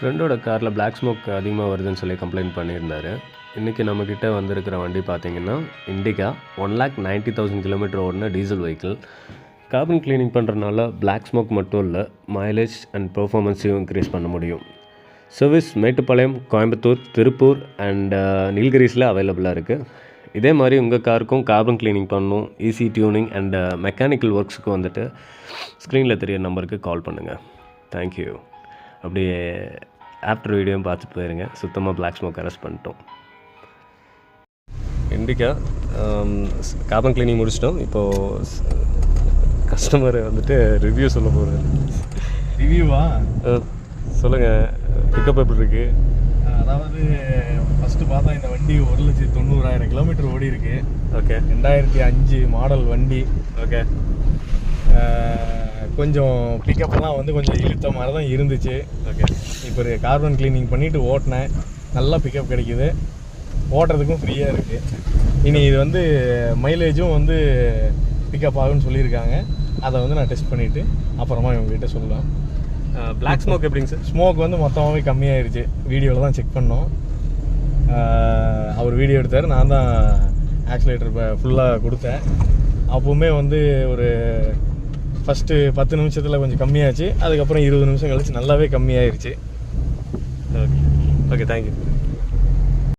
ஃப்ரெண்டோட காரில் black smoke அதிகமாக வருதுன்னு சொல்லி கம்ப்ளைண்ட் பண்ணியிருந்தார். இன்றைக்கி நம்மக்கிட்ட வந்திருக்கிற வண்டி பார்த்திங்கன்னா இண்டிகா 1,90,000 கிலோமீட்டர் ஓடின டீசல் வெஹிக்கிள். கார்பன் க்ளீனிங் பண்ணுறதுனால பிளாக் ஸ்மோக் மட்டும் இல்லை, மைலேஜ் அண்ட் பெர்ஃபார்மன்ஸையும் இன்க்ரீஸ் பண்ண முடியும். சர்வீஸ் மேட்டுப்பாளையம், கோயம்புத்தூர், திருப்பூர் அண்ட் நீல்கிரிஸில் அவைலபிளாக இருக்குது. இதே மாதிரி உங்கள் காருக்கும் கார்பன் க்ளீனிங் பண்ணணும், ஈஸி டியூனிங் அண்ட் மெக்கானிக்கல் ஒர்க்ஸுக்கு வந்துட்டு ஸ்க்ரீனில் தெரிய நம்பருக்கு கால் பண்ணுங்கள். தேங்க்யூ. அப்படியே ஆஃப்டர் வீடியோவும் பார்த்துட்டு போயிருங்க. சுத்தமாக பிளாக் ஸ்மோக் அரெஸ்ட் பண்ணிட்டோம். இண்டிகா கார்பன் க்ளீனிங் முடிச்சிட்டோம். இப்போது கஸ்டமர் வந்துட்டு ரிவ்யூ சொல்ல போகிறாரு. ரிவ்யூவா? சொல்லுங்கள். பிக்கப் எப்படி இருக்குது? அதாவது ஃபஸ்ட்டு பார்த்தா இந்த வண்டி 1,90,000 கிலோமீட்டர் ஓடி இருக்கு. ஓகே. 2005 மாடல் வண்டி. ஓகே. கொஞ்சம் பிக்கப்லாம் வந்து கொஞ்சம் இழுத்த மாதிரி தான் இருந்துச்சு. ஓகே. இப்போ கார்பன் க்ளீனிங் பண்ணிவிட்டு ஓட்டினேன். நல்லா பிக்கப் கிடைக்கிது, ஓட்டுறதுக்கும் ஃப்ரீயாக இருக்குது. இனி இது வந்து மைலேஜும் வந்து பிக்கப் ஆகுன்னு சொல்லியிருக்காங்க. அதை வந்து நான் டெஸ்ட் பண்ணிவிட்டு அப்புறமா இவங்ககிட்ட சொல்லலாம். பிளாக் ஸ்மோக் எப்படிங்க சார்? ஸ்மோக் வந்து மொத்தமாகவே கம்மியாகிடுச்சு. வீடியோவில் தான் செக் பண்ணோம். அவர் வீடியோ எடுத்தார், நான் தான் ஆக்சிலேட்டர் ஃபுல்லாக கொடுத்தேன். அப்போவுமே வந்து ஒரு ஃபஸ்ட்டு 10 நிமிஷத்தில் கொஞ்சம் கம்மியாச்சு. அதுக்கப்புறம் 20 நிமிஷம் கழிச்சு நல்லாவே கம்மியாயிருச்சு. ஓகே. Okay, thank you.